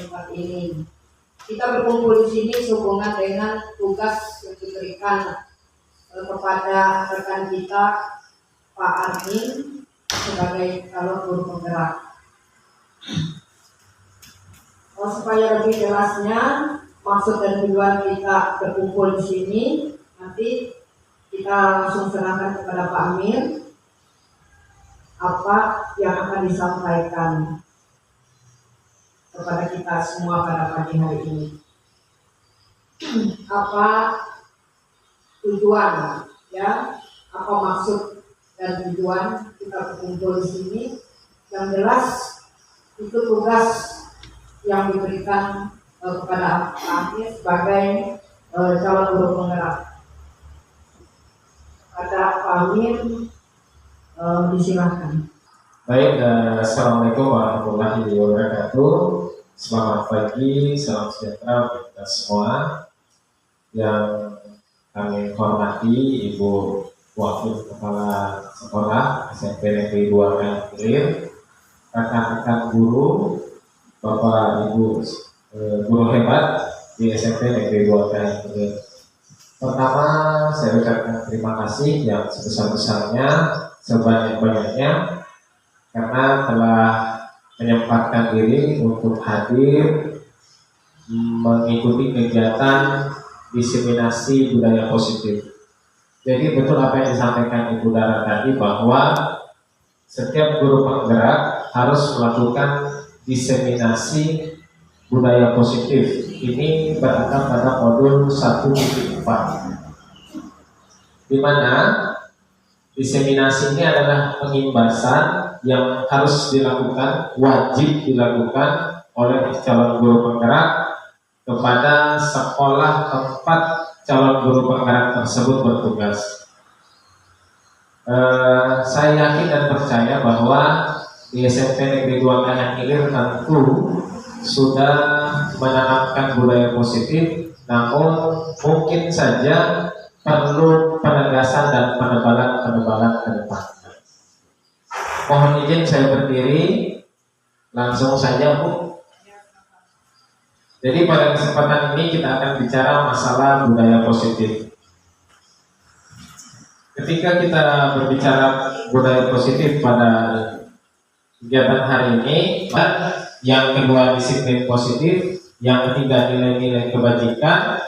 tempat ini. Kita berkumpul di sini sehubungan dengan tugas yang diberikan kepada rekan kita Pak Armin sebagai calon guru penggerak. Supaya lebih jelasnya maksud dan tujuan kita berkumpul di sini, nanti kita langsung serahkan kepada Pak Amir apa yang akan disampaikan kepada kita semua pada pagi hari ini. Apa tujuan, ya? Apa maksud dan tujuan kita berkumpul di sini? Yang jelas itu tugas yang diberikan kepada Pak Amir sebagai calon guru penggerak. Ada Pak Amir, disilahkan. Baik, assalamualaikum warahmatullahi wabarakatuh. Selamat pagi, salam sejahtera untuk kita semua. Yang kami hormati Ibu Wakil Kepala Sekolah SMP Negeri 2 Kayang, rekan-rekan guru, Bapak Ibu guru hebat di SMP Negeri 2 Kayang. Pertama, saya ucapkan terima kasih yang sebesar-besarnya, sebanyak-banyaknya, karena telah menyempatkan diri untuk hadir mengikuti kegiatan diseminasi budaya positif. Jadi betul apa yang disampaikan Ibu Dara tadi, bahwa setiap guru penggerak harus melakukan diseminasi budaya positif. Ini berangkat pada modul 1.4, di mana diseminasi ini adalah pengimbasan yang harus dilakukan, wajib dilakukan oleh calon guru penggerak kepada sekolah tempat calon guru penggerak tersebut bertugas. Saya yakin dan percaya bahwa di SMP Negeri 2 Kayang Ilir tentu sudah menanamkan budaya positif, namun mungkin saja perlu penegasan dan penebalan ke depan. Mohon izin saya berdiri, langsung saja Bu. Jadi pada kesempatan ini kita akan bicara masalah budaya positif. Ketika kita berbicara budaya positif pada kegiatan hari ini, yang kedua disiplin positif, yang ketiga nilai-nilai kebajikan,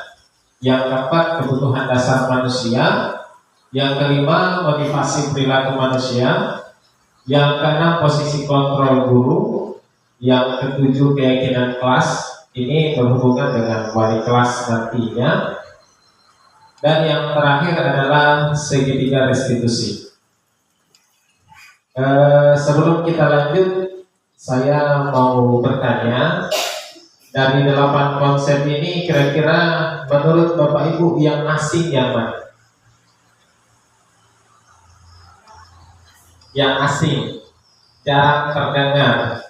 yang keempat kebutuhan dasar manusia, yang kelima motivasi perilaku manusia, yang keenam posisi kontrol guru, yang ketujuh keyakinan kelas, ini berhubungan dengan wali kelas nantinya, dan yang terakhir adalah segitiga restitusi. Sebelum kita lanjut, saya mau bertanya, dari 8 konsep ini kira-kira menurut Bapak Ibu yang asing yang mana? Yang asing, jarang terdengar.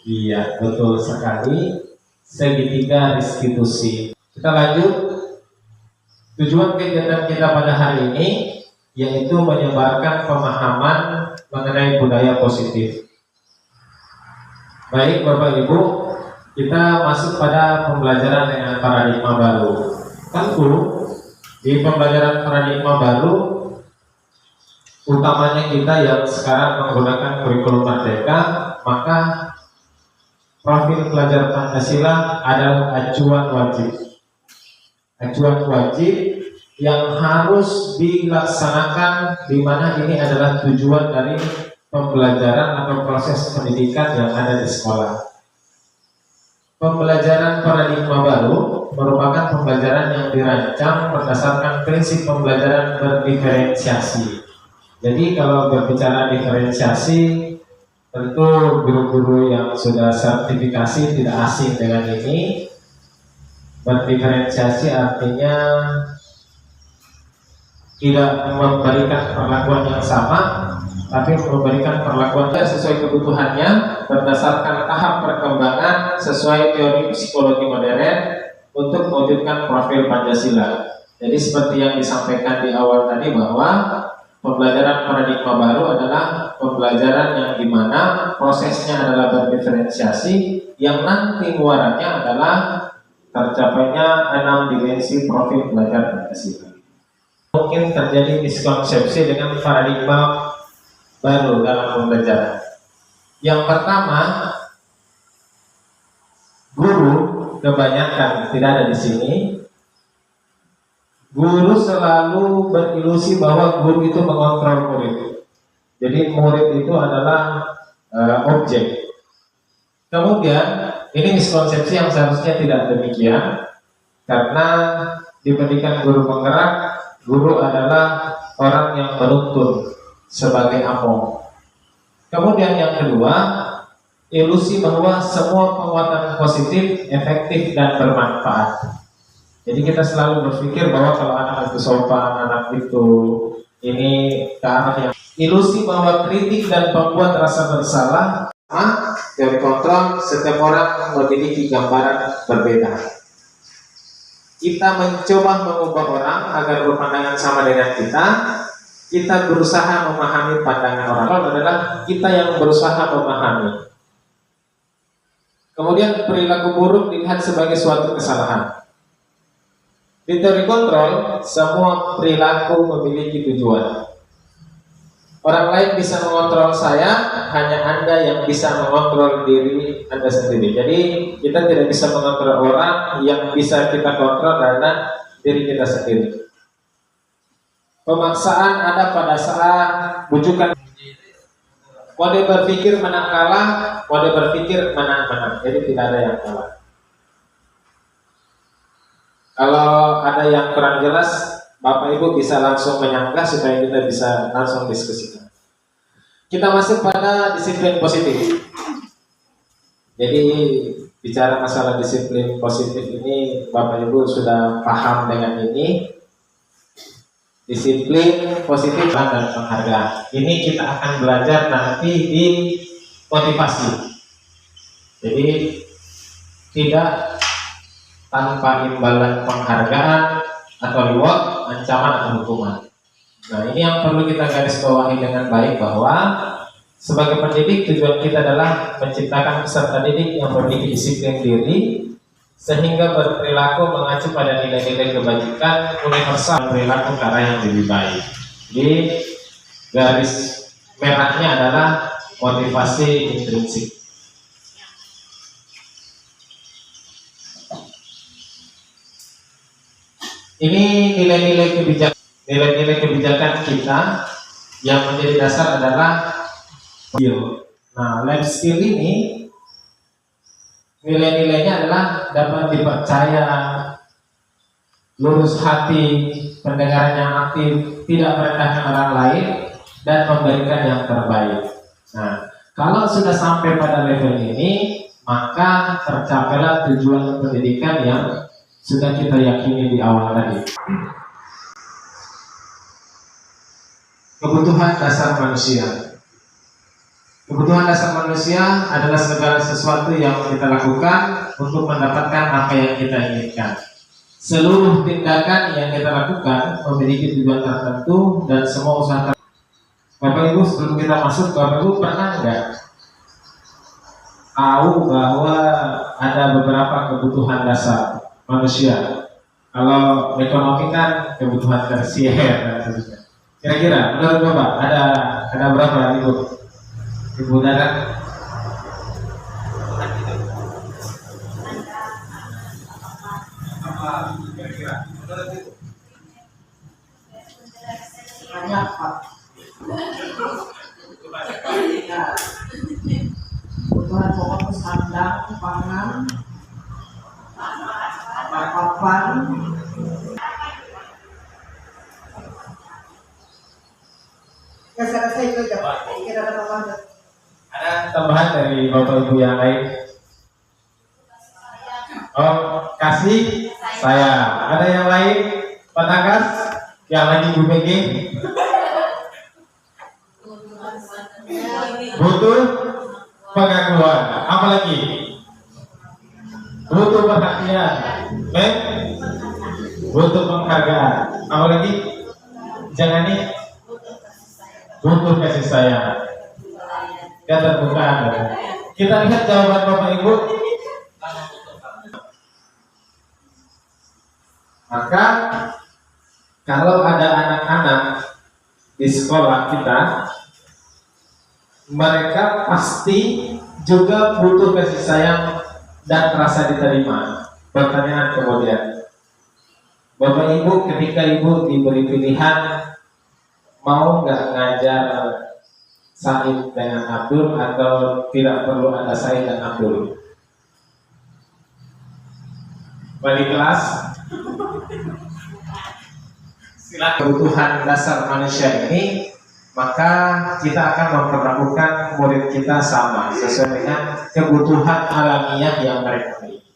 Iya, betul sekali, segitiga restitusi. Kita lanjut. Tujuan kegiatan kita pada hari ini yaitu menyebarkan pemahaman mengenai budaya positif. Baik Bapak Ibu, kita masuk pada pembelajaran dengan paradigma baru. Tentu di pembelajaran paradigma baru, utamanya kita yang sekarang menggunakan kurikulum Merdeka, maka profil pelajar Pancasila adalah acuan wajib. Acuan wajib yang harus dilaksanakan, di mana ini adalah tujuan dari pembelajaran atau proses pendidikan yang ada di sekolah. Pembelajaran paradigma baru merupakan pembelajaran yang dirancang berdasarkan prinsip pembelajaran berdiferensiasi. Jadi kalau berbicara diferensiasi, tentu guru-guru yang sudah sertifikasi tidak asing dengan ini. Berdiferensiasi artinya tidak memberikan perlakuan yang sama, tapi memberikan perlakuan sesuai kebutuhannya berdasarkan tahap perkembangan sesuai teori psikologi modern untuk mewujudkan profil Pancasila. Jadi seperti yang disampaikan di awal tadi, bahwa pembelajaran paradigma baru adalah pembelajaran yang dimana prosesnya adalah berdiferensiasi, yang nanti muarannya adalah tercapainya 6 dimensi profil belajar Pancasila. Mungkin terjadi miskonsepsi dengan paradigma baru dalam pembelajaran. Yang pertama, guru kebanyakan tidak ada di sini. Guru selalu berilusi bahwa guru itu mengontrol murid. Jadi murid itu adalah objek. Kemudian ini miskonsepsi yang seharusnya tidak demikian, karena di pendidikan guru penggerak, guru adalah orang yang menuntun sebagai among. Kemudian yang kedua, ilusi bahwa semua penguatan positif, efektif dan bermanfaat. Jadi kita selalu berpikir bahwa kalau anak itu sopan, anak itu ini ke arah yang ilusi bahwa kritik dan membuat rasa bersalah. Dari kontrol, setiap orang memiliki gambaran berbeda. Kita mencoba mengubah orang agar berpandangan sama dengan kita. Kita berusaha memahami pandangan orang lain adalah kita yang berusaha memahami. Kemudian perilaku buruk dilihat sebagai suatu kesalahan. Di teori kontrol, semua perilaku memiliki tujuan. Orang lain bisa mengontrol saya, hanya Anda yang bisa mengontrol diri Anda sendiri. Jadi kita tidak bisa mengontrol orang, yang bisa kita kontrol adalah diri kita sendiri. Pemaksaan ada pada saat bujukan. Mode berpikir menang kalah, mode berpikir menang-menang. Jadi tidak ada yang kalah. Kalau ada yang kurang jelas, Bapak Ibu bisa langsung menyanggah supaya kita bisa langsung diskusikan. Kita masuk pada disiplin positif. Jadi bicara masalah disiplin positif ini, Bapak Ibu sudah paham dengan ini. Disiplin positif dan penghargaan. Ini kita akan belajar nanti di motivasi. Jadi tidak tanpa imbalan penghargaan atau reward, ancaman atau hukuman. Nah, ini yang perlu kita garis bawahi dengan baik, bahwa sebagai pendidik tujuan kita adalah menciptakan peserta didik yang memiliki disiplin diri sehingga berperilaku mengacu pada nilai-nilai kebajikan universal, perilaku ke arah yang lebih baik. Jadi garis merahnya adalah motivasi intrinsik. Ini nilai-nilai kebijakan kita yang menjadi dasar adalah skill. Nah, life skill ini nilai-nilainya adalah dapat dipercaya, lurus hati, pendengaran yang aktif, tidak merendahkan orang lain, dan memberikan yang terbaik. Nah, kalau sudah sampai pada level ini, maka tercapailah tujuan pendidikan yang sudah kita yakini di awal tadi. Kebutuhan dasar manusia. Kebutuhan dasar manusia adalah segala sesuatu yang kita lakukan untuk mendapatkan apa yang kita inginkan. Seluruh tindakan yang kita lakukan memiliki tujuan tertentu dan semua usaha tertentu. Bapak Ibu, sebelum kita masuk, Bapak Ibu pernah nggak tahu bahwa ada beberapa kebutuhan dasar manusia? Kalau ekonomi kan kebutuhan tersier dan sebagainya. Kira-kira menurut Bapak ada berapa Ibu? Ibu Dara? Apa kira-kira menurut Ibu? Banyak, Pak. Kebutuhan pokok sandang, pangan, papan. Ya, saya rasa itu aja, Pak. Kira ada tambahan. Ada tambahan dari Bapak Ibu yang lain? Oh, kasih saya. Ada yang lain? Pak Takas? Yang lagi Bu Megi? Butuh pengakuan. Apa lagi? Butuh perhatian. Butuh penghargaan. Apa lagi? Jangan nih. butuh kasih sayang. Keterbukaan. Kita lihat jawaban Bapak Ibu. Maka kalau ada anak-anak di sekolah kita, mereka pasti juga butuh kasih sayang dan rasa diterima. Pertanyaan kemudian, Bapak Ibu, ketika Ibu diberi pilihan mau nggak ngajar Said dengan Abdul atau tidak perlu ada Said dan Abdul? Balik kelas. Silakan. Kebutuhan dasar manusia ini, maka kita akan memperlakukan murid kita sama sesuai dengan kebutuhan alamiah yang mereka miliki.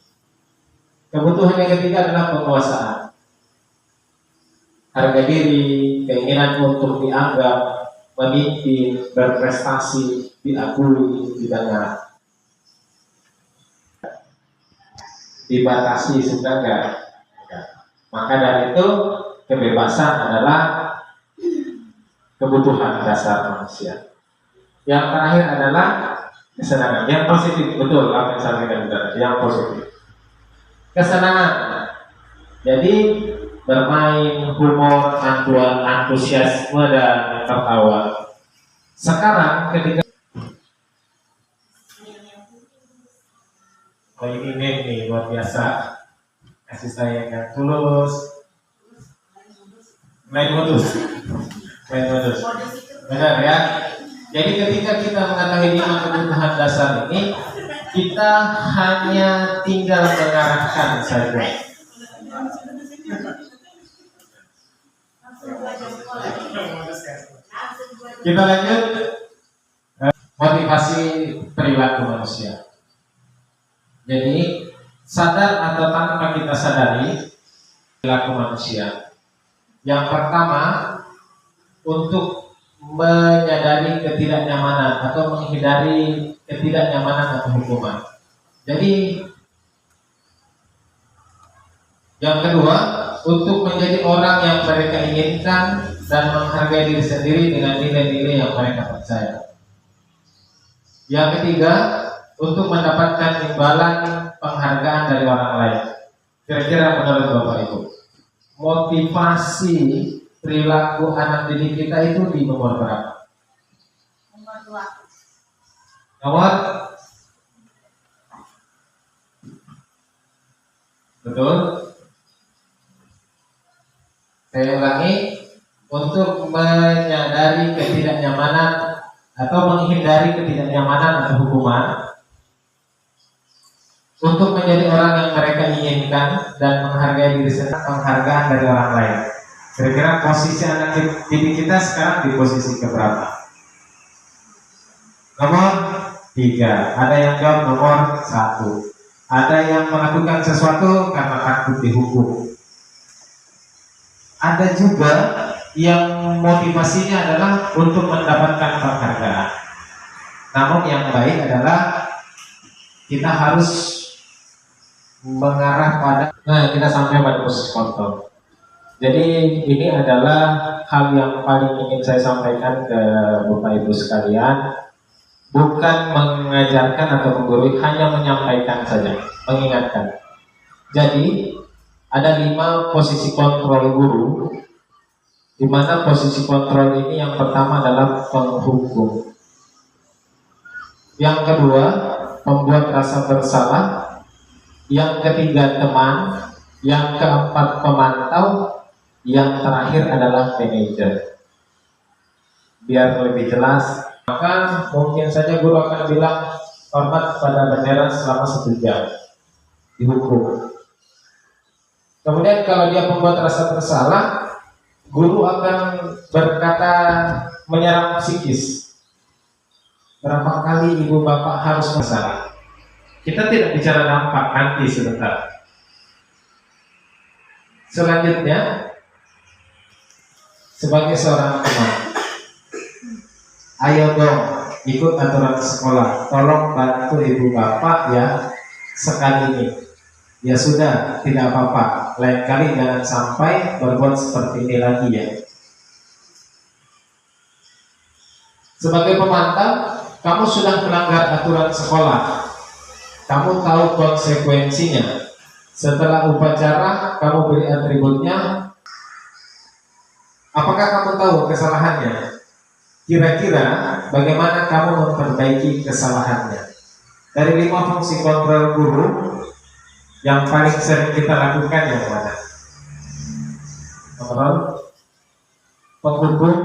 Kebutuhan yang ketiga adalah penguasaan, harga diri, keinginan untuk dianggap, memimpin, berprestasi, diakui, didengar. Dibatasi sudah enggak? Maka dari itu kebebasan adalah kebutuhan dasar manusia. Yang terakhir adalah kesenangan. Yang positif, betul apa yang saya sampaikan, yang positif. Kesenangan. Jadi bermain, humor, antusiasme dan tertawa. Sekarang ketika ini nih luar biasa, kasih sayang yang tulus, main modus, benar ya. Jadi ketika kita mengetahui 5 kebutuhan dasar ini, kita hanya tinggal mengarahkan saja. Kita lanjut, motivasi perilaku manusia. Jadi sadar atau tanpa kita sadari perilaku manusia. Yang pertama, untuk menyadari ketidaknyamanan atau menghindari ketidaknyamanan atau hukuman. Jadi yang kedua, untuk menjadi orang yang mereka inginkan dan menghargai diri sendiri dengan nilai-nilai yang mereka percaya. Yang ketiga, untuk mendapatkan imbalan penghargaan dari orang lain. Kira-kira menurut Bapak Ibu, motivasi perilaku anak didik kita itu di nomor berapa? Nomor 2. Nomor? Betul? Saya ulangi, untuk menyadari ketidaknyamanan atau menghindari ketidaknyamanan atau hukuman, untuk menjadi orang yang mereka inginkan dan menghargai diri sendiri, penghargaan dari orang lain. Kira-kira posisi anak didik kita sekarang di posisi keberapa? Nomor 3. Ada yang jawab nomor 1. Ada yang melakukan sesuatu karena takut dihukum. Ada juga yang motivasinya adalah untuk mendapatkan penghargaan. Namun yang baik adalah kita harus mengarah pada, kita sampai pada posisi kontrol. Jadi ini adalah hal yang paling ingin saya sampaikan ke Bapak Ibu sekalian, bukan mengajarkan atau menggurui, hanya menyampaikan saja, mengingatkan. Jadi ada 5 posisi kontrol guru, di mana posisi kontrol ini yang pertama adalah penghukum, yang kedua membuat rasa bersalah, yang ketiga teman, yang keempat pemantau, yang terakhir adalah manajer. Biar lebih jelas, maka mungkin saja guru akan bilang hormat pada bendera selama 1 jam, dihukum. Kemudian kalau dia membuat rasa bersalah, guru akan berkata menyerang psikis. Berapa kali ibu bapak harus bersalah? Kita tidak bicara dampak, nanti sebentar. Selanjutnya, sebagai seorang teman, ayo dong ikut aturan sekolah, tolong bantu ibu bapak ya sekali ini. Ya sudah, tidak apa-apa, lain kali jangan sampai berbuat seperti ini lagi ya. Sebagai pemantau, kamu sudah melanggar aturan sekolah. Kamu tahu konsekuensinya. Setelah upacara, kamu beri atributnya. Apakah kamu tahu kesalahannya? Kira-kira bagaimana kamu memperbaiki kesalahannya? Dari 5 fungsi kontrol guru, yang paling sering kita lakukan yang mana? Kontrol penghubung.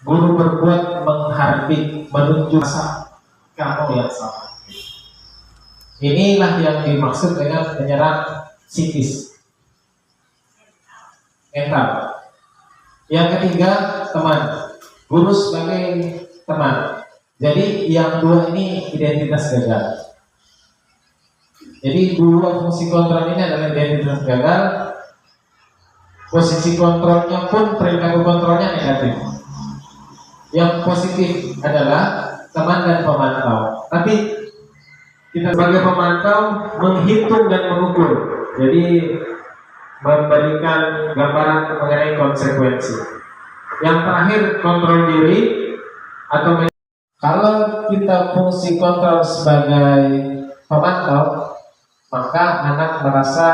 Guru berbuat menghardik, menunjuk rasa kamu yang salah. Inilah yang dimaksud dengan menyerang psikis, mental. Yang ketiga, teman. Guru sebagai teman. Jadi yang dua ini identitas gagal. Jadi dua fungsi kontrol ini adalah identitas gagal. Posisi kontrolnya pun perilaku kontrolnya negatif. Yang positif adalah teman dan pemantau. Tapi kita sebagai pemantau menghitung dan mengukur. Jadi memberikan gambaran mengenai konsekuensi. Yang terakhir, kontrol diri atau kalau kita fungsi kontrol sebagai pemantau, maka anak merasa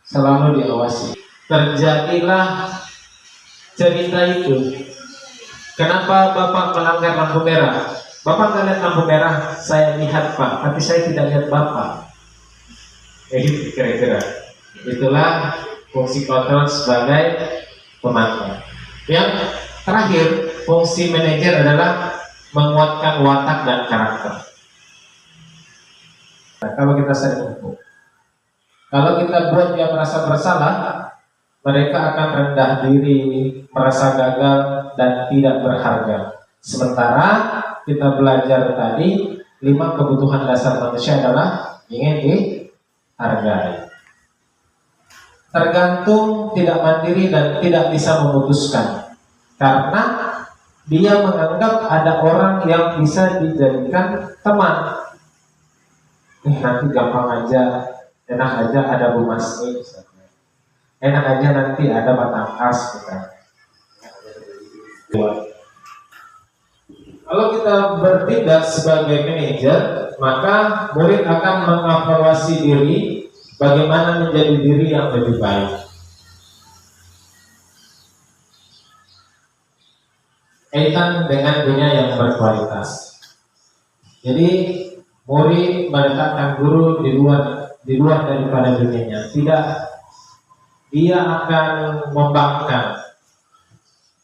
selalu diawasi. Terjadilah cerita itu. Kenapa Bapak melanggar lampu merah? Bapak nggak lihat lampu merah, saya lihat Pak, tapi saya tidak lihat Bapak. Jadi kira-kira itulah fungsi kontrol sebagai pemantau. Yang terakhir, fungsi manajer adalah menguatkan watak dan karakter. Nah, kalau kita sering hukum, kalau kita buat dia merasa bersalah, mereka akan rendah diri, merasa gagal dan tidak berharga. Sementara kita belajar tadi 5 kebutuhan dasar manusia adalah ingin dihargai. Tergantung, tidak mandiri dan tidak bisa memutuskan. Karena dia menganggap ada orang yang bisa dijadikan teman. Nanti gampang aja, enak aja ada Bu Masni. Enak aja nanti ada batang khas kita. Kalau kita bertindak sebagai manajer, maka murid akan mengevaluasi diri bagaimana menjadi diri yang lebih baik. Kaitan dengan dunia yang berkualitas. Jadi murid meletakkan guru di luar daripada dunianya. Tidak, dia akan membangkang.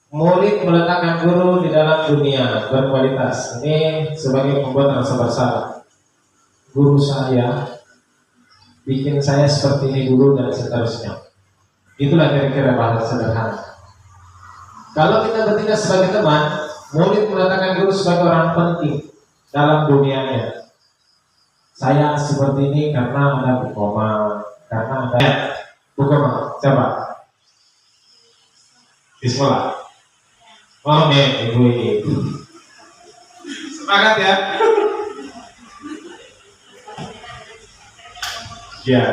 Murid meletakkan guru di dalam dunia berkualitas. Ini sebagai pembuat rasa bersalah. Guru saya bikin saya seperti ini dulu dan seterusnya. Itulah kira-kira bahasa sederhana. Kalau kita bertindak sebagai teman, murid meletakkan guru sebagai orang penting dalam dunianya. Saya seperti ini karena ada Bu Koma, karena ada Bu Koma. Coba di sekolah. Oh nih, ibu ini. Semangat ya. Ya.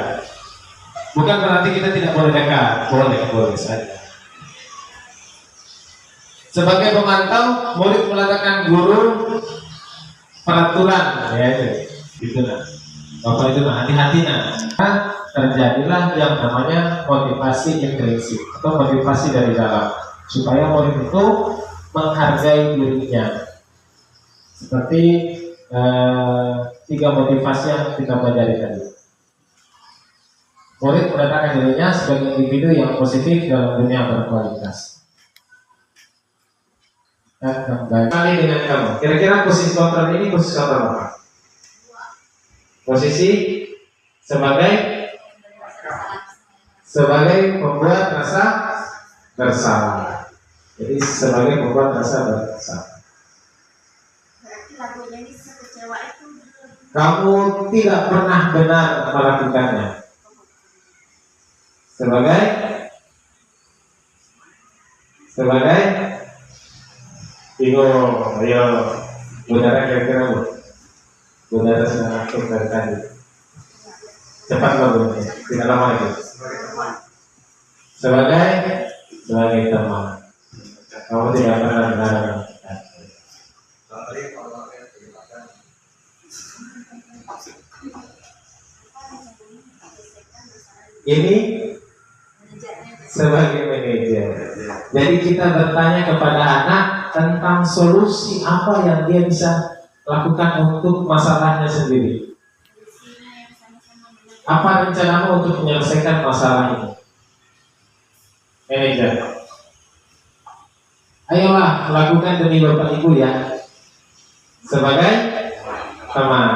Bukan berarti kita tidak boleh dekat, boleh saja. Sebagai pemantau, murid meletakkan guru peraturan, ya itu, gitu nah. Bapak itu nah, hati-hati nah. Terjadilah yang namanya motivasi intrinsik atau motivasi dari dalam, supaya murid itu menghargai dirinya. Seperti 3 motivasi yang kita pelajari tadi. Murid meletakkan dirinya sebagai individu yang positif dalam dunia berkualitas. Kembali dengan kamu. Kira-kira posisi kontrol ini posisi kontrol apa? Posisi sebagai pembuat rasa bersalah. Jadi sebagai pembuat rasa bersalah. Berarti lagunya ini sekecewa itu. Kamu tidak pernah benar melakukannya. Sebagai bingung, ayo, saudara kira-kira Bu, saudara sudah ngantuk dari tadi. Cepat Bu, tidak lama lagi. Sebagai teman, kamu tidak pernah benar. Ini sebagai manajer. Jadi kita bertanya kepada anak tentang solusi apa yang dia bisa lakukan untuk masalahnya sendiri. Apa rencanamu untuk menyelesaikan masalah ini? Manajer. Ayolah lakukan demi Bapak Ibu ya. Sebagai teman.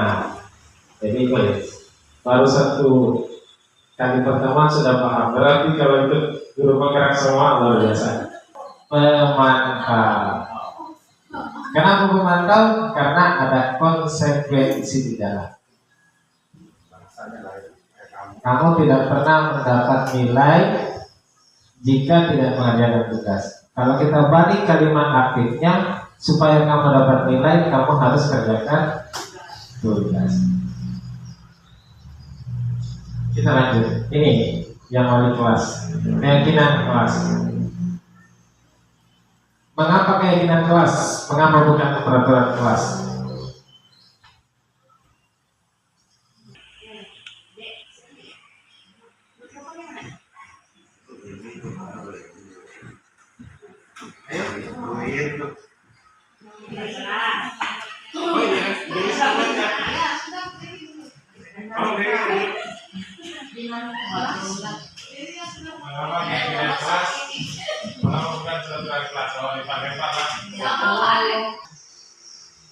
Jadi baru satu kali pertemuan sudah paham. Berarti kalau itu guru penggerak semua luar biasa. Memantau. Kenapa memantau? Karena ada konsekuensi di dalam. Kamu tidak pernah mendapat nilai jika tidak mengerjakan tugas. Kalau kita balik kalimat aktifnya, supaya kamu dapat nilai, kamu harus kerjakan tugas. Kita lanjut. Ini yang wali kelas, keyakinan kelas. Mengapa keyakinan kelas? Mengapa bukan peraturan kelas?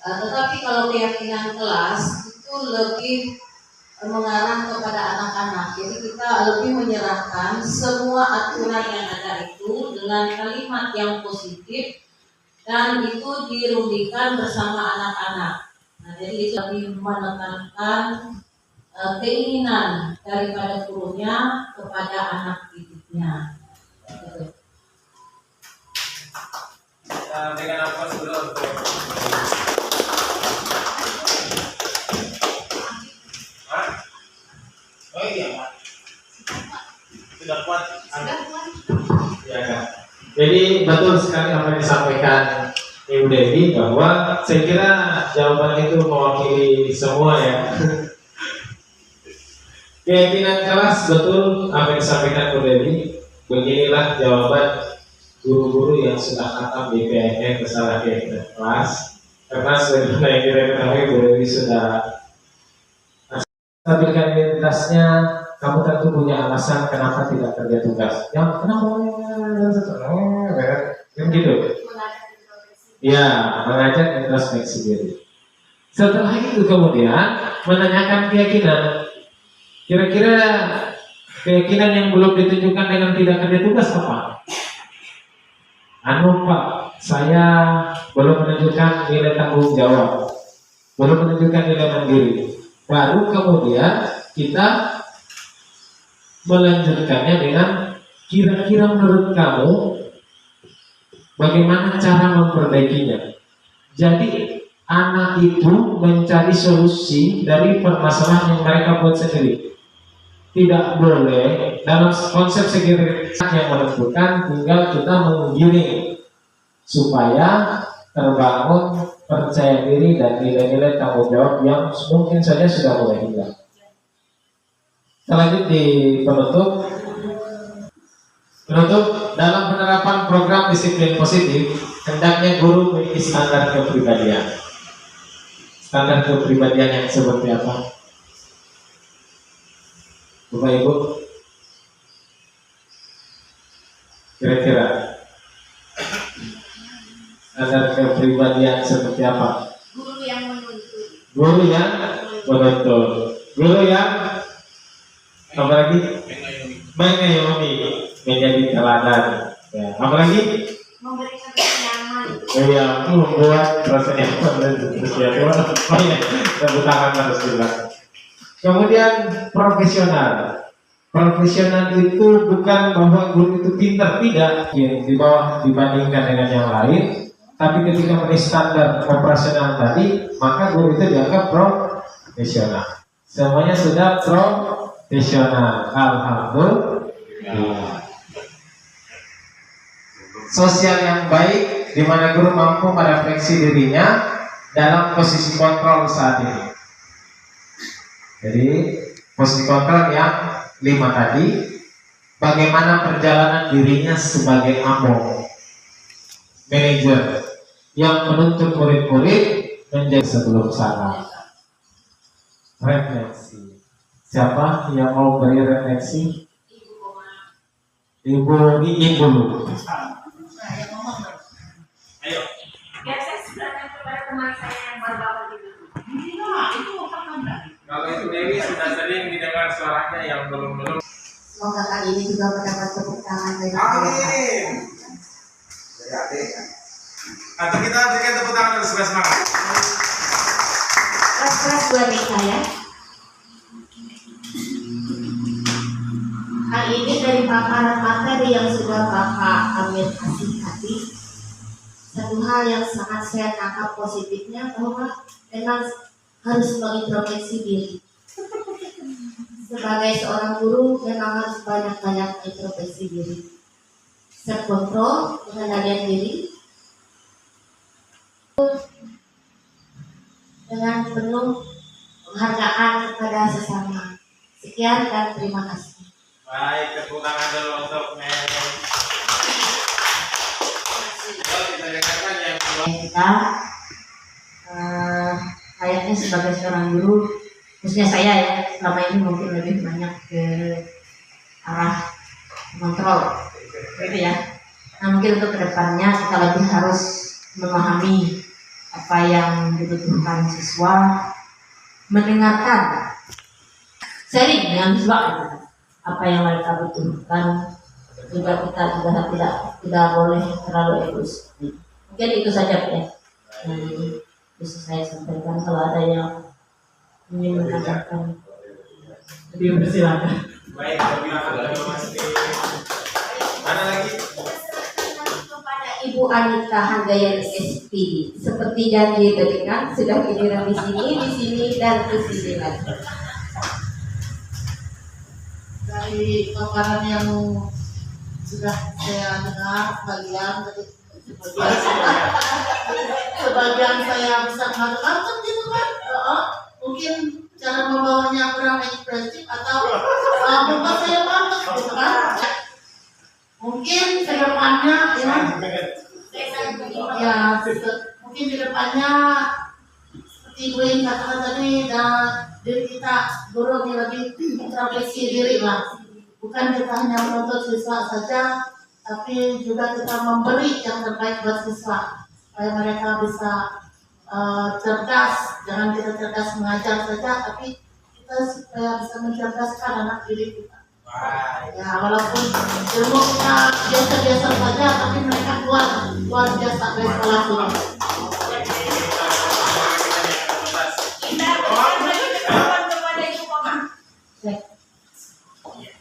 Tetapi kalau keyakinan kelas itu lebih mengarah kepada anak-anak. Jadi kita lebih menyerahkan semua aturan yang ada itu dengan kalimat yang positif dan itu dirundingkan bersama anak-anak. Nah, jadi itu lebih menekankan keinginan daripada gurunya kepada anak didiknya. Gitu. Dengan apa dulu? Oh iya, Pak. Sudah kuat. Ya, kan. Jadi betul sekali apa yang disampaikan Ibu Dewi, bahwa saya kira jawaban itu mewakili semua ya. Keyakinan kelas betul apa yang disampaikan Ibu Dewi. Beginilah jawaban guru-guru yang sudah khatam di PNN masalah keyakinan kelas. Karena sebagaimana yang kita ketahui Ibu Dewi sudah stabilkan identitasnya, kamu tentu punya alasan kenapa tidak kerja tugas. Yang kenapa? Yang gitu. Ya, mengajak introspeksi diri. Setelah itu kemudian menanyakan keyakinan. Kira-kira keyakinan yang belum ditunjukkan dengan tidak kerja tugas apa? Pak, saya belum menunjukkan nilai tanggung jawab, belum menunjukkan nilai mandiri. Baru kemudian kita melanjutkannya dengan kira-kira menurut kamu bagaimana cara memperbaikinya. Jadi anak itu mencari solusi dari permasalahan yang mereka buat sendiri. Tidak boleh dalam konsep segitiga yang menentukan, tinggal kita menggiring supaya terbangun percaya diri dan nilai-nilai tanggung jawab yang mungkin saja sudah mulai hilang. Selanjutnya di penutup dalam penerapan program disiplin positif, hendaknya guru memiliki standar kepribadian. Standar kepribadian yang seperti apa? Bapak Ibu, kira-kira standar kepribadian seperti apa? Guru yang menuntut. Guru yang menuntut. Guru yang apalagi mengayomi, menjadi teladan. Ya, apalagi Memberikan rasa nyaman. ya, membuat rasa nyaman dan seterusnya. Oh iya, tepuk tangan harus bilang. Kemudian profesional. Profesional itu bukan bahwa guru itu pintar, tidak, ya, di bawah dibandingkan dengan yang lain. Tapi ketika memenuhi standar operasional tadi, maka guru itu dianggap profesional. Semuanya sudah profesional. Alhamdulillah. Sosial yang baik, di mana guru mampu merefleksi dirinya dalam posisi kontrol saat ini. Jadi posisi kontrol yang 5 tadi, bagaimana perjalanan dirinya sebagai AMO, manajer yang menuntut murid-murid menjadi sebelum sana. Refleksi. Siapa yang mau beri refleksi? Ibu Iin dulu. Ayo. Biar saya serahkan kepada teman saya yang baru bapak itu. Kalau itu Dewi sudah sering didengar suaranya yang belum. Semoga kali ini juga mendapat tepuk tangan dari Amin. Atau kita berikan tepuk tangan untuk supaya semangat. keras buat saya. Hal ini dari paparan materi yang sudah Bapak ambil kasih tadi. Satu hal yang sangat saya tangkap positifnya bahwa memang harus mengintrospeksi diri. Sebagai seorang guru memang harus banyak-banyak introspeksi diri. Self control, pengendalian diri dengan penuh penghargaan kepada sesama. Sekian dan terima kasih. Baik, tepuk tangan dulu untuk Mary. Kita dengarkan yang kedua. Kita kayaknya sebagai seorang guru, khususnya saya ya, selama ini mungkin lebih banyak ke arah kontrol, gitu ya. Nah mungkin untuk kedepannya kita lebih harus memahami apa yang dibutuhkan siswa, mendengarkan, sharing dengan siswa apa yang mereka butuhkan. Juga kita juga tidak boleh terlalu egois. Mungkin itu saja ya yang bisa saya sampaikan. Kalau ada yang ingin menambahkan, lebih bersilakan. Baik, mana lagi? Kepada Ibu Anita Handayan SPD, seperti janji tadi kan sudah giliran di sini dan di sini lagi. Dari paparan yang sudah saya dengar sebagian saya bisa mengatakan gitu kan, mungkin cara membawanya kurang ekspresif atau muka saya mantap gitu kan. Mungkin ke depannya mungkin ke depannya seperti Ibu yang katakan tadi, dan diri kita guru ini lagi introspeksi diri lah. Bukan kita hanya menuntut siswa saja, tapi juga kita memberi yang terbaik buat siswa supaya mereka bisa cerdas. Jangan kita cerdas mengajar saja, tapi kita supaya bisa mencerdaskan anak didik kita. Ya walaupun ilmu kita biasa-biasa saja, tapi mereka luar biasa dari sekolah ini.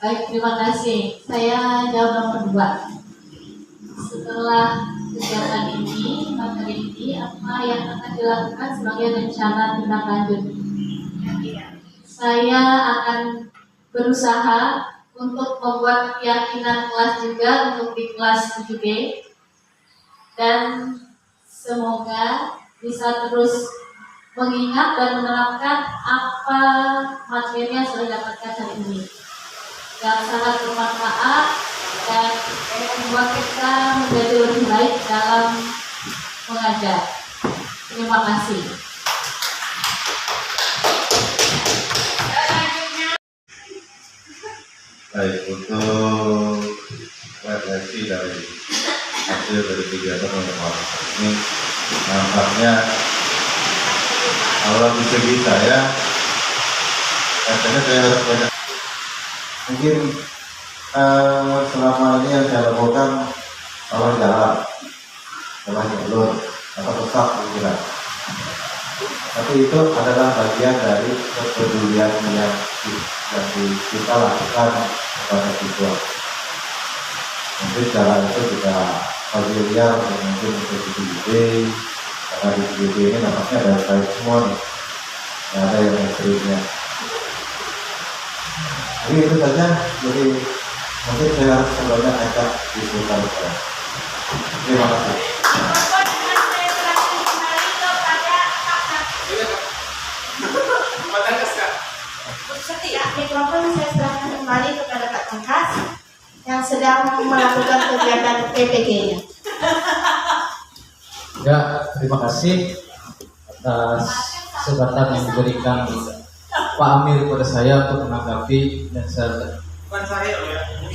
Baik, terima kasih. Saya jawab nomor 2. Setelah kegiatan ini, materi ini, apa yang akan dilakukan sebagai rencana tindak lanjut? Saya akan berusaha untuk membuat keyakinan kelas juga untuk di kelas 7B, dan semoga bisa terus mengingat dan menerapkan apa materi yang sudah didapatkan hari ini, yang sangat bermanfaat dan membuat kita menjadi lebih baik dalam mengajar. Terima kasih. Baik, untuk refleksi dari hasil dari kegiatan orang ini, nampaknya kalau di segi saya, katanya saya harus banyak. Mungkin selama ini yang saya lakukan salah jalan, salah jalur, atau rusak pikiran. Tapi itu adalah bagian dari kepedulian yang kita lakukan kepada siswa. Mungkin cara itu juga familiar, mungkin untuk di karena di PBB ini nampaknya ada baik semua nih, nggak ada yang ekstrimnya. Jadi itu saja. Jadi mungkin saya harus sebenarnya ajak diskusi saya. Terima kasih. Mikrofon saya serahkan kembali kepada Pak Tangkas yang sedang melakukan kegiatan PPG-nya. Ya, terima kasih atas kesempatan yang diberikan Pak Amir kepada saya untuk menanggapi, dan saya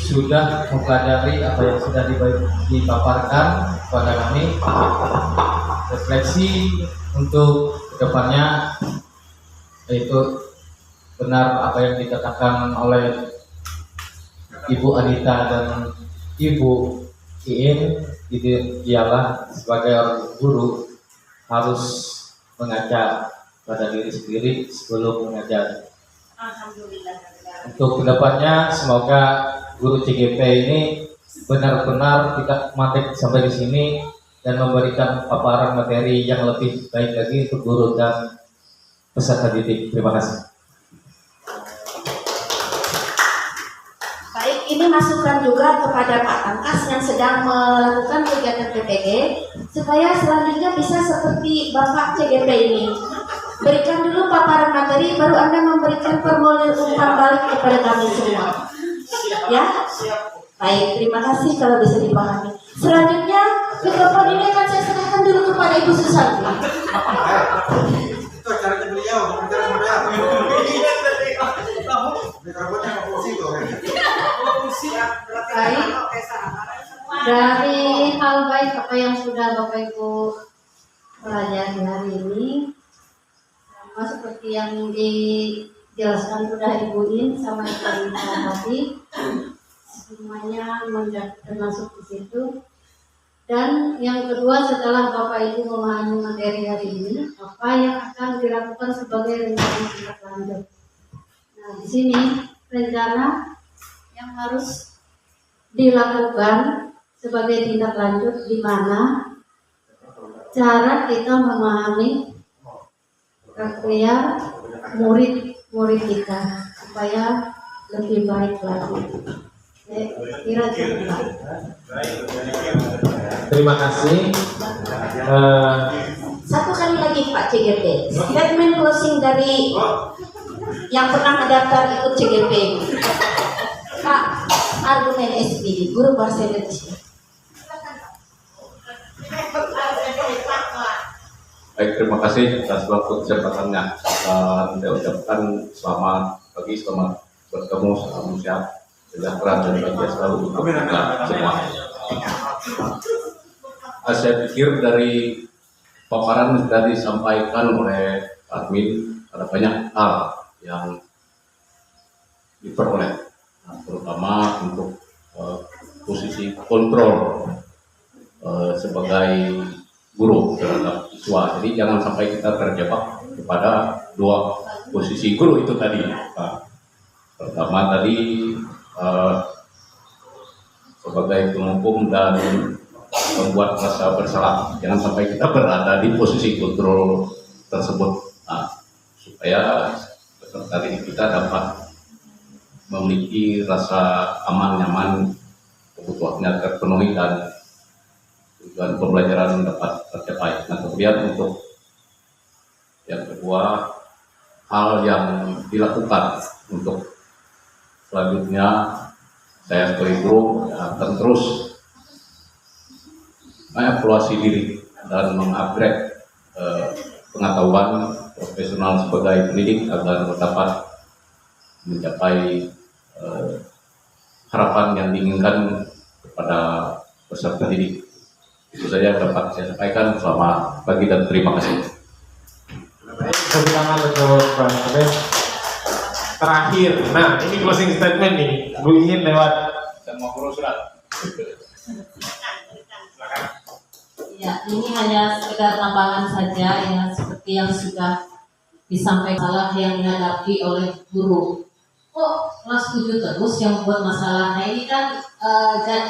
sudah mempelajari apa yang sudah dipaparkan kepada kami. Refleksi untuk kedepannya, yaitu benar apa yang dikatakan oleh Ibu Anita dan Ibu Iin, ialah sebagai orang guru harus mengajar pada diri sendiri sebelum mengajar. Alhamdulillah. Untuk kedepannya semoga guru CGP ini benar-benar tidak mati sampai di sini dan memberikan paparan materi yang lebih baik lagi untuk guru dan peserta didik. Terima kasih. Baik, ini masukan juga kepada Pak Tangkas yang sedang melakukan kegiatan PPG supaya selanjutnya bisa seperti Bapak CGP ini. Berikan dulu paparan materi, baru Anda memberikan formulir umpan balik kepada kami semua. Ya? Baik, terima kasih kalau bisa dipahami. Selanjutnya, mikrofon ini akan saya serahkan dulu kepada Ibu Susanti. Itu caranya beliau, bukan cara mikrofonnya ke posisi tuh. Baik, dari hal baik apa yang sudah Bapak Ibu pelajari hari ini, sama seperti yang dijelaskan sudah Ibu In sama Ibu tadi, semuanya termasuk di situ. Dan yang kedua, setelah Bapak Ibu memahami materi hari ini, apa yang akan dilakukan sebagai rencana tindak lanjut. Nah, di sini rencana yang harus dilakukan sebagai tindak lanjut, di mana cara kita memahami karakter murid kita supaya lebih baik lagi. Kira cukup. Terima kasih. Satu kali lagi Pak CGP, statement closing dari yang pernah mendaftar ikut CGP. Pak, argumen SBD, guru bahasa Indonesia. Baik, terima kasih atas waktu kesempatannya. Saya ucapkan selamat pagi, selamat bertemu, salam sehat, sejahtera dan bahagia selalu untuk kita semua. Saya pikir dari paparan yang sudah disampaikan oleh admin, ada banyak hal yang diperoleh, terutama untuk posisi kontrol sebagai guru terhadap siswa. Jadi jangan sampai kita terjebak kepada dua posisi guru itu tadi. Pertama tadi sebagai penghukum dan membuat rasa bersalah. Jangan sampai kita berada di posisi kontrol tersebut, supaya peserta didik kita dapat memiliki rasa aman, nyaman, kebutuhannya terpenuhi dan tujuan pembelajaran dapat tercapai. Nah, kemudian untuk yang kedua, hal yang dilakukan untuk selanjutnya, saya sebagai guru akan terus mengevaluasi diri dan mengupgrade pengetahuan profesional sebagai pendidik agar dapat mencapai harapan yang diinginkan kepada peserta didik. Itu saja yang dapat saya sampaikan. Selamat pagi dan terima kasih. Tepuk tangan untuk Bang Abes. Terakhir, nah ini closing statement nih, Bu ingin lewat Dan mau urus surat. Ya, ini hanya sekedar tambahan saja yang seperti yang sudah disampaikan masalah yang dihadapi oleh guru. Kok kelas 7 terus yang buat masalah? Nah ini kan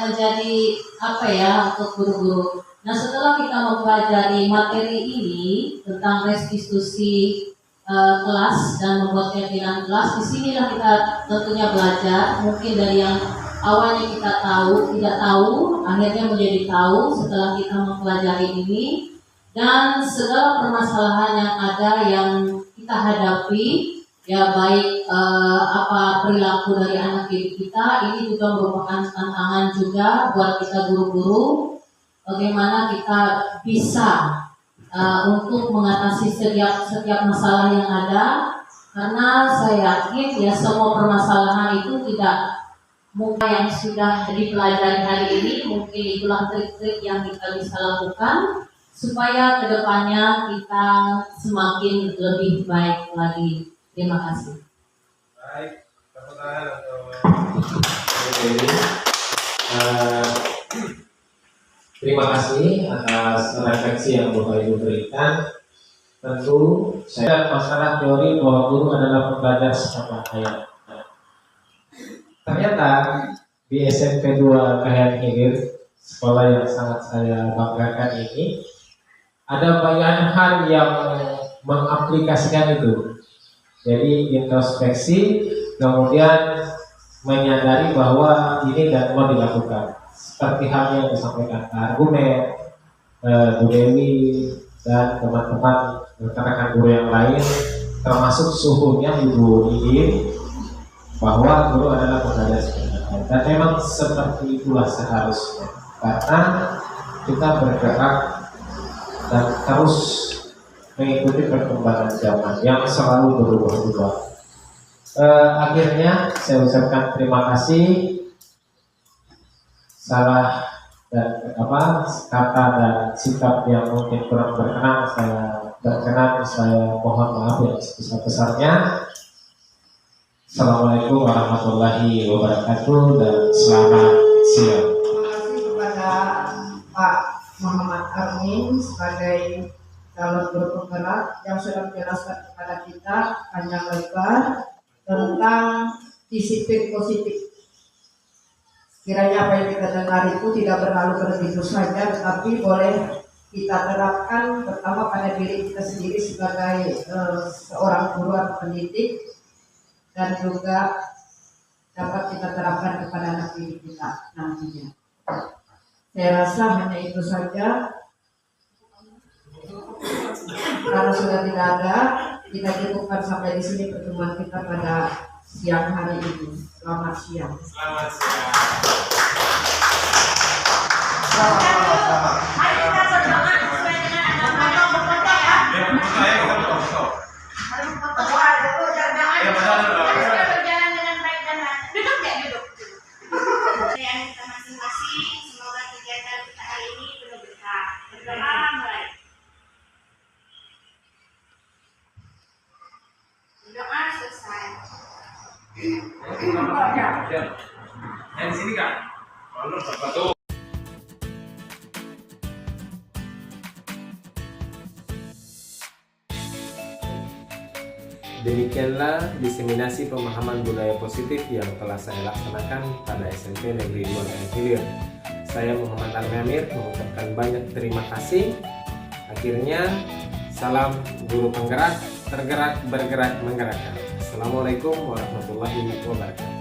menjadi apa ya untuk guru-guru. Nah setelah kita mempelajari materi ini tentang restitusi kelas dan membuat keyakinan kelas, disinilah kita tentunya belajar. Mungkin dari yang awalnya kita tidak tahu, akhirnya menjadi tahu setelah kita mempelajari ini, dan segala permasalahan yang ada yang kita hadapi ya baik apa perilaku dari anak didik kita. Ini juga merupakan tantangan juga buat kita guru-guru, bagaimana kita bisa untuk mengatasi setiap masalah yang ada, karena saya yakin ya semua permasalahan itu tidak mungkin yang sudah dipelajari hari ini, mungkin itulah trik-trik yang kita bisa lakukan supaya kedepannya kita semakin lebih baik lagi. Terima kasih. Baik, tepuk tangan untuk Terima kasih atas refleksi yang Bapak Ibu berikan. Tentu saya masalah teori bahwa guru adalah pembelajar secara hayat. Ternyata di SMP 2 Kahayan Hilir, sekolah yang sangat saya banggakan ini, ada banyak hal yang mengaplikasikan itu. Jadi introspeksi, kemudian menyadari bahwa ini dan mau dilakukan. Seperti halnya yang disampaikan argumen, Bu Dewi dan teman-teman rekan-rekan guru yang lain, termasuk suhunya Ibu Iin, bahwa guru adalah pembelajar sebenarnya. Dan memang seperti itulah seharusnya, karena kita bergerak dan terus mengikuti perkembangan zaman yang selalu berubah-ubah. Akhirnya saya ucapkan terima kasih. Salah dan kata dan sikap yang mungkin kurang berkenan saya mohon maaf yang sebesar-besarnya. Assalamualaikum warahmatullahi wabarakatuh dan selamat siang. Terima kasih kepada Pak Muhammad Armin sebagai calon guru penggerak yang sudah menjelaskan kepada kita panjang lebar tentang disiplin positif. Kiranya apa yang kita dengar itu tidak berlalu begitu saja, tetapi boleh kita terapkan pertama pada diri kita sendiri sebagai seorang guru atau pendidik, dan juga dapat kita terapkan kepada anak didik kita nantinya. Saya rasa hanya itu saja. Karena sudah tidak ada, kita cukupkan sampai di sini pertemuan kita pada siang hari ini. Selamat siang. selamat siang. Mari kita berdoa sesuai dengan agama berfoto ya. Ya, menurut saya kita berfoto. Mari berfoto. Ya, benar. Kita berjalan dengan baik dan lancar. Duduk ya, duduk. Yang kita masing-masing, semoga kegiatan kita hari ini penuh berkah. Berdoa mulai. Berdoa selesai. Yang di sini kan? Lalu berfoto. Demikianlah diseminasi pemahaman budaya positif yang telah saya laksanakan pada SMP Negeri 2 Kahayan Hilir. Saya Muhammad Al-Amir mengucapkan banyak terima kasih. Akhirnya, salam guru penggerak, tergerak, bergerak, menggerakkan. Assalamualaikum warahmatullahi wabarakatuh.